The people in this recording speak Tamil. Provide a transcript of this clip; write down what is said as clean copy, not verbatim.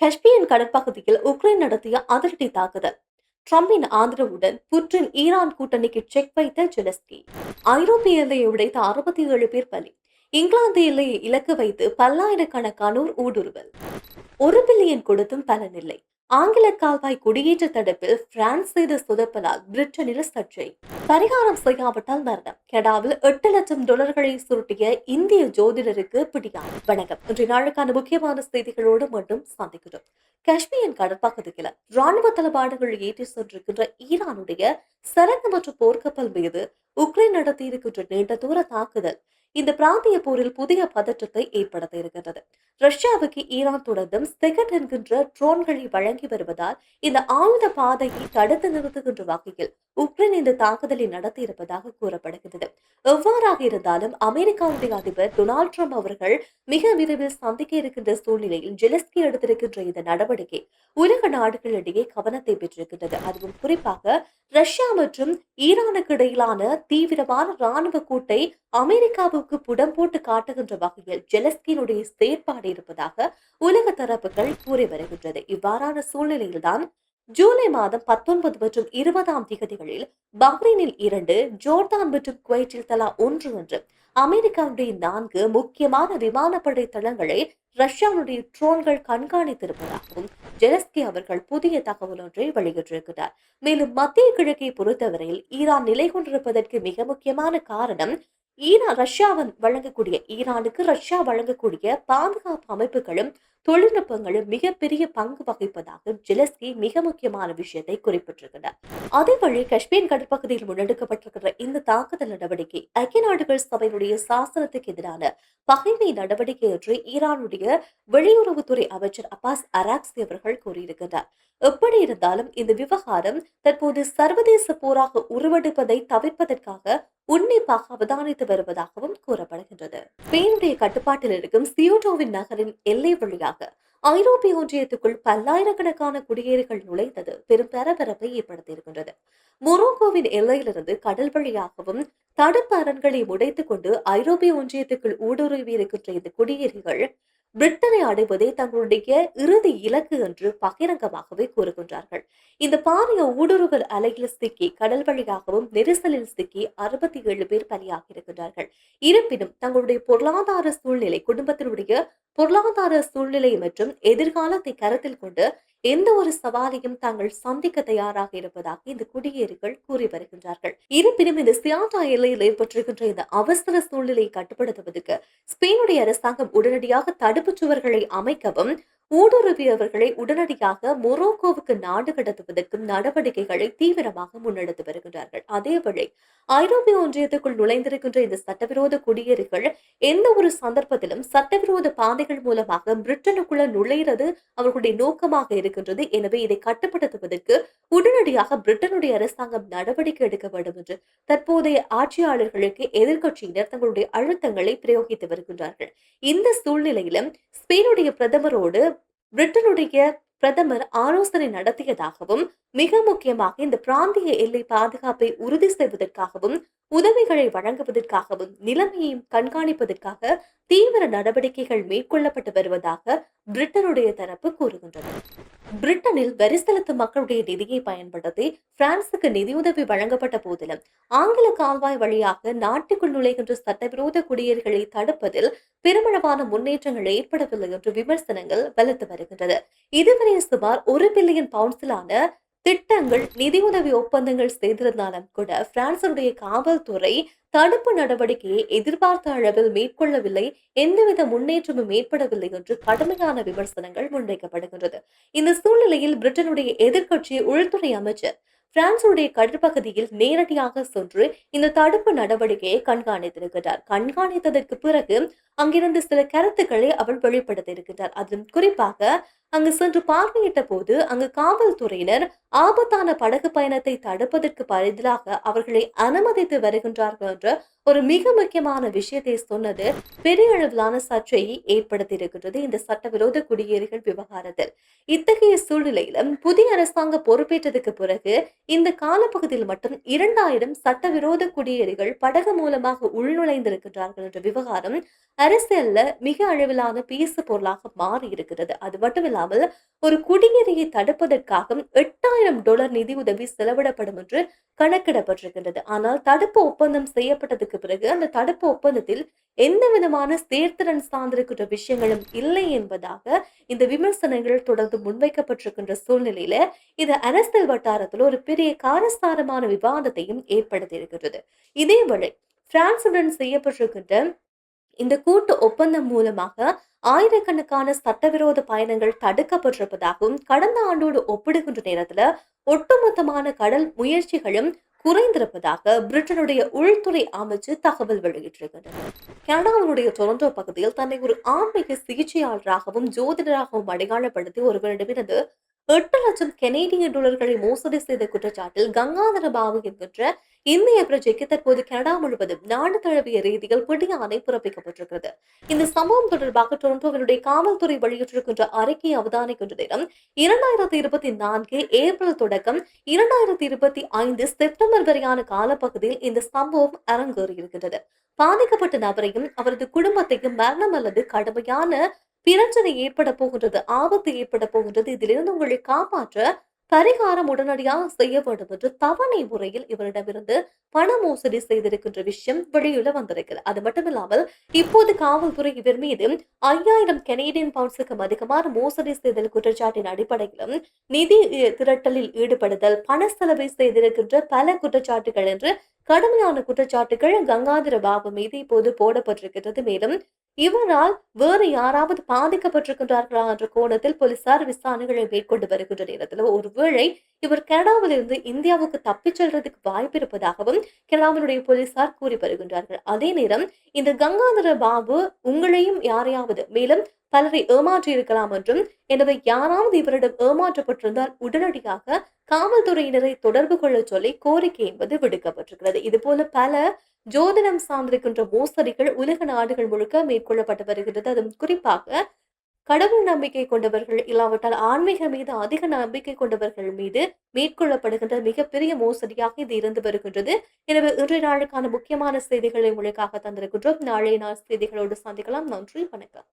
காஸ்பியன் கடற்பகுதியில் உக்ரைன் நடத்திய அதிரடி தாக்குதல். டிரம்பின் ஆதரவுடன் புட்டின் ஈரான் கூட்டணிக்கு செக் வைத்த ஜெலஸ்கி. ஐரோப்பிய எல்லையை உடைத்த 67 பேர் பலி. இங்கிலாந்து எல்லையை இலக்கு வைத்து பல்லாயிரக்கணக்கானோர் ஊடுருவல். 1 பில்லியன் கொடுத்தும் பலனில்லை. ஆங்கில கால்வாய் குடியேற்ற தடுப்பில் பிரான்ஸ் செய்த சொதப்பலால் பிரிட்டனில் சர்ச்சை. பரிகாரம் செய்யாவிட்டால் மரணம். கனடாவில் $8 லட்சம் சுருட்டிய இந்திய ஜோதிடருக்கு பிடியாம். வணக்கம். இன்றைய நாளுக்கான முக்கியமான செய்திகளோடு மட்டும் சந்திக்கிறோம். காஷ்மீரின் கடற்பகுதியில் ராணுவ தளபாடங்கள் ஏற்றி சென்றிருக்கின்ற ஈரானுடைய சரக்கு மற்றும் போர்க்கப்பல் மீது உக்ரைன் நடத்தியிருக்கின்ற நீண்ட தூர தாக்குதல் இந்த பிராந்திய போரில் புதிய பதற்றத்தை ஏற்படுத்த இருக்கிறது. ரஷ்யாவுக்கு ஈரான் தொடர்ந்தும் செகட் என்கின்ற ட்ரோன்களை வழங்கி வருவதால் இந்த ஆயுத பாதையை தடுத்து நிறுத்துகின்ற வகையில் உக்ரைன் இந்த தாக்குதலை நடத்தி இருப்பதாக கூறப்படுகிறது. எவ்வாறாக இருந்தாலும் அமெரிக்காவுடைய அதிபர் டொனால்ட் ட்ரம்ப் அவர்கள் மிக விரைவில் சந்திக்க இருக்கின்ற சூழ்நிலையில் ஜெலஸ்கி எடுத்திருக்கின்ற இந்த நடவடிக்கை உலக நாடுகளிடையே கவனத்தை பெற்றிருக்கின்றது. அதுவும் குறிப்பாக ரஷ்யா மற்றும் ஈரானுக்கு இடையிலான தீவிரமான ராணுவ கூட்டை அமெரிக்காவுக்கு புடம் போட்டு காட்டுகின்ற வகையில் ஜெலஸ்கியினுடைய செயற்பாடு இருப்பதாக உலக தரப்புகள் கூறி வருகின்றது. இவ்வாறான சூழ்நிலையில்தான் ஜூலை மாதம் 19 மற்றும் 20 பஹ்ரைனில் 2, ஜோர்தான் மற்றும் குவைட்டில் தலா 1 என்று அமெரிக்காவுடைய 4 முக்கியமான விமானப்படை தளங்களை ரஷ்யாவுடைய ட்ரோன்கள் கண்காணித்திருப்பதாகவும் ஜெலஸ்கி அவர்கள் புதிய தகவல் ஒன்றை வெளியிட்டிருக்கிறார். மேலும் மத்திய கிழக்கை பொறுத்தவரையில் ஈரான் நிலை கொண்டிருப்பதற்கு மிக முக்கியமான காரணம் ரஷ்யாவின் வழங்கக்கூடிய ஈரானுக்கு ரஷ்யா வழங்கக்கூடிய பாதுகாப்பு அமைப்புகளும் தொழில்நுட்பங்களும் மிகப்பெரிய பங்கு வகிப்பதாக ஜெலஸ்கி மிக முக்கியமான விஷயத்தை குறிப்பிட்டிருக்கிறார். அதே வழி காஷ்மீர் கடற்பகுதியில் முன்னெடுக்கப்பட்டிருக்கிற இந்த தாக்குதல் நடவடிக்கை ஐக்கிய நாடுகள் சபையினுடைய சாசனத்துக்கு எதிரான பகைமை நடவடிக்கை என்று ஈரானுடைய வெளியுறவுத்துறை அமைச்சர் அப்பாஸ் அராக்சி அவர்கள் கூறியிருக்கிறார். எப்படி இருந்தாலும் இந்த விவகாரம் தற்போது சர்வதேச போராக உருவெடுப்பதை தவிர்ப்பதற்காக உன்னிப்பாக அவதானித்து வருவதாகவும் கூறப்படுகின்றது. ஸ்பெயினுடைய கட்டுப்பாட்டில் இருக்கும் சியோட்டோவின் நகரின் எல்லை வழியாக ஐரோப்பிய ஒன்றியத்துக்குள் பல்லாயிரக்கணக்கான குடியேறிகள் நுழைந்தது பெரும் பரபரப்பை ஏற்படுத்தியிருக்கின்றது. மொரோக்கோவின் எல்லையிலிருந்து கடல் வழியாகவும் தடுப்பு அரண்களை உடைத்துக் கொண்டு ஐரோப்பிய ஒன்றியத்துக்குள் ஊடுருவி இருக்கின்ற இந்த குடியேறிகள் பிரிட்டனை அடைவதே தங்களுடைய இறுதி இலக்கு என்று பகிரங்கமாகவே கூறுகின்றார்கள். இந்த பாரிய ஊடுருவல் அலையில் சிக்கி கடல் வழியாகவும் நெரிசலில் சிக்கி 67 பேர் பலியாகி இருக்கின்றார்கள். இருப்பினும் தங்களுடைய பொருளாதார சூழ்நிலை, குடும்பத்தினுடைய பொருளாதார சூழ்நிலை மற்றும் எதிர்காலத்தை கருத்தில் கொண்டு எந்த ஒரு சவாலையும் தாங்கள் சந்திக்க தயாராக இருப்பதாக இந்த குடியேறிகள் கூறி வருகின்றார்கள். இருப்பினும் இந்த சியாட்டா எல்லையில் ஏற்பட்டிருக்கின்ற இந்த அவசர சூழ்நிலையை கட்டுப்படுத்துவதற்கு ஸ்பெயினுடைய அரசாங்கம் உடனடியாக தடுப்பு சுவர்களை அமைக்கவும் ஊடுருவியவர்களை உடனடியாக மொரோக்கோவுக்கு நாடு கடத்துவதற்கும் நடவடிக்கைகளை தீவிரமாக முன்னெடுத்து வருகின்றார்கள். அதேவேளை ஐரோப்பிய ஒன்றியத்துக்குள் நுழைந்திருக்கின்ற இந்த சட்டவிரோத குடியேறிகள் எந்த ஒரு சந்தர்ப்பத்திலும் சட்டவிரோத பாதைகள் மூலமாக பிரிட்டனுக்குள்ள நுழைகிறது அவர்களுடைய நோக்கமாக இருக்கின்றது. எனவே இதை கட்டுப்படுத்துவதற்கு உடனடியாக பிரிட்டனுடைய அரசாங்கம் நடவடிக்கை எடுக்க வேண்டும் என்று தற்போதைய ஆட்சியாளர்களுக்கு எதிர்க்கட்சியினர் தங்களுடைய அழுத்தங்களை பிரயோகித்து வருகின்றார்கள். இந்த சூழ்நிலையிலும் ஸ்பெயினுடைய பிரதமரோடு பிரிட்டனுடைய பிரதமர் ஆலோசனை நடத்தியதாகவும் மிக முக்கியமாக இந்த பிராந்திய எல்லை பாதுகாப்பை உறுதி செய்வதற்காகவும் உதவிகளை வழங்குவதற்காகவும் நிலைமையையும் கண்காணிப்பதற்காக தீவிர நடவடிக்கைகள் மேற்கொள்ளப்பட்டு வருவதாக பிரிட்டனுடைய தரப்பு கூறுகின்றது. பிரிட்டனில் வரி செலுத்தும் மக்களுடைய நிதியை பயன்படுத்தி பிரான்சுக்கு நிதியுதவி வழங்கப்பட்ட போதிலும் ஆங்கில கால்வாய் வழியாக நாட்டுக்குள் நுழைகின்ற சட்டவிரோத குடியேறிகளை தடுப்பதில் பெருமளவான முன்னேற்றங்கள் ஏற்படவில்லை என்று விமர்சனங்கள் வலுத்து வருகின்றது. இதுவரை சுமார் 1 பில்லியன் பவுண்ட்ஸிலான திட்டங்கள் நிதியுதவி ஒப்பந்தங்கள் செய்திருந்தாலும் கூட பிரான்சுடைய காவல்துறை தடுப்பு நடவடிக்கையை எதிர்பார்த்த அளவில் மேற்கொள்ளவில்லை, எந்தவித முன்னேற்றமும் ஏற்படவில்லை என்று கடுமையான விமர்சனங்கள் முன்வைக்கப்படுகின்றது. இந்த சூழ்நிலையில் பிரிட்டனுடைய எதிர்க்கட்சி உள்துறை அமைச்சர் பிரான்சுடைய கடற்பகுதியில் நேரடியாக சென்று இந்த தடுப்பு நடவடிக்கையை கண்காணித்திருக்கிறார். கண்காணித்ததற்கு பிறகு அங்கிருந்து சில கருத்துக்களை அவர் வெளிப்படுத்தியிருக்கிறார். அதிலும் குறிப்பாக அங்கு சென்று பார்வையிட்ட போது அங்கு காவல்துறையினர் ஆபத்தான படகு பயணத்தை தடுப்பதற்கு பதிலாக அவர்களை அனுமதித்து வருகின்றார்கள் என்ற ஒரு மிக முக்கியமான விஷயத்தை சொன்னது பெரிய அளவிலான சர்ச்சையை ஏற்படுத்தியிருக்கின்றது இந்த சட்டவிரோத குடியேறிகள் விவகாரத்தில். இத்தகைய சூழ்நிலையிலும் புதிய அரசாங்கம் பொறுப்பேற்றதுக்கு பிறகு இந்த காலப்பகுதியில் மட்டும் 2000 சட்டவிரோத குடியேறிகள் படகு மூலமாக உள்நுழைந்திருக்கின்றார்கள் என்ற விவகாரம் அரசியல்ல மிக அளவிலான பேசு பொருளாக மாறி இருக்கிறது. அது மட்டுமில்லாமல் ஒரு குடியேறியை தடுப்பதற்காக $8,000 நிதியுதவி செலவிடப்படும் என்று கணக்கிடப்பட்டிருக்கின்றது. ஆனால் தடுப்பு ஒப்பந்தம் செய்யப்பட்டதுக்கு பிறகு அந்த தடுப்பு ஒப்பந்தத்தில் எந்த விதமான சேர்த்திறன் சார்ந்திருக்கின்ற விஷயங்களும் இல்லை என்பதாக இந்த விமர்சனங்கள் தொடர்ந்து முன்வைக்கப்பட்டிருக்கின்ற சூழ்நிலையில இது அரசியல் வட்டாரத்தில் ஒரு பெரிய காரசாரமான விவாதத்தையும் ஏற்படுத்தி இருக்கிறது. இதேவேளை பிரான்சுடன் செய்யப்பட்டிருக்கின்ற இந்த கூட்டு ஒப்பந்தம் மூலமாக ஆயிரக்கணக்கான சட்டவிரோத பயணங்கள் தடுக்கப்பட்டிருப்பதாகவும் கடந்த ஆண்டோடு ஒப்பிடுகின்ற நேரத்துல ஒட்டுமொத்தமான கடல் முயற்சிகளும் குறைந்திருப்பதாக பிரிட்டனுடைய உள்துறை அமைச்சு தகவல் வெளியிட்டிருக்கின்றனர். கனடாவினுடைய டொரண்டோ பகுதியில் தன்னை ஒரு ஆன்மீக சிகிச்சையாளராகவும் ஜோதிடராகவும் அடையாளப்படுத்தி ஒருவரிடமிருந்து $8,00,000 மோசடி செய்த குற்றச்சாட்டில் கங்காதர பாபு என்கின்ற இந்திய பிரஜைக்கு தற்போது கனடா முழுவதும் நாடு தழுவிய ரீதியில் பிடியாணை பிறப்பிக்கப்பட்டிருக்கிறது. இந்த சம்பவம் தொடர்பாக டொரண்டோவினுடைய காவல்துறை வெளியிட்டிருக்கின்ற அறிக்கையை அவதானிக்கின்ற நேரம் 2024 ஏப்ரல் தொடக்கம் 2025 செப்டம்பர் வரையான காலப்பகுதியில் இந்த சம்பவம் அரங்கேறியிருக்கின்றது. பாதிக்கப்பட்ட நபரையும் அவரது குடும்பத்தையும் மரணம் அல்லது கடுமையான பிரச்சனை ஏற்பட போகின்றது, ஆபத்து ஏற்பட போகின்றது, இதிலிருந்து உங்களை காப்பாற்ற பரிகாரம் உடனடியாக செய்ய வேண்டும் என்று தவணை முறையில் இவரிடமிருந்து பண மோசடி செய்திருக்கின்ற விஷயம் வெளியில வந்திருக்கிறது. அது மட்டுமில்லாமல் இப்போது காவல்துறை இவர் மீது 5,000 கனேடியன் பவுண்ட்ஸுக்கும் அதிகமான மோசடி செய்தல் குற்றச்சாட்டின் அடிப்படையிலும் நிதி திரட்டலில் ஈடுபடுதல், பண செலவை செய்திருக்கின்ற பல குற்றச்சாட்டுகள் என்று கடுமையான குற்றச்சாட்டுகள் கங்காதர பாபு மீது இப்போது போடப்பட்டிருக்கிறது. மேலும் இவரால் வேறு யாராவது பாதிக்கப்பட்டிருக்கின்றார்களா என்ற கோணத்தில் போலீசார் விசாரணைகளை மேற்கொண்டு வருகின்ற நேரத்தில் ஒருவேளை இவர் கனடாவிலிருந்து இந்தியாவுக்கு தப்பிச் செல்றதுக்கு வாய்ப்பு இருப்பதாகவும் கனடாவினுடைய போலீசார் கூறி வருகின்றார்கள். அதே நேரம் இந்த கங்காதர பாபு உங்களையும் யாரையாவது மேலும் பலரை ஏமாற்றி இருக்கலாம் என்றும், எனவே யாராவது இவரிடம் ஏமாற்றப்பட்டிருந்தால் உடனடியாக காவல்துறையினரை தொடர்பு கொள்ள சொல்லி கோரிக்கை என்பது விடுக்கப்பட்டிருக்கிறது. இதுபோல பல ஜோதிடம் சார்ந்திருக்கின்ற மோசடிகள் உலக நாடுகள் முழுக்க மேற்கொள்ளப்பட்டு வருகின்றது. அதுவும் குறிப்பாக கடவுள் நம்பிக்கை கொண்டவர்கள் இல்லாவிட்டால் ஆன்மீகம் மீது அதிக நம்பிக்கை கொண்டவர்கள் மீது மேற்கொள்ளப்படுகின்ற மிகப்பெரிய மோசடியாக இது இருந்து வருகின்றது. எனவே இன்றைய நாளுக்கான முக்கியமான செய்திகளை உங்களுக்காக தந்திருக்கின்றோம். நாளைய நாள் செய்திகளோடு சந்திக்கலாம். நன்றி, வணக்கம்.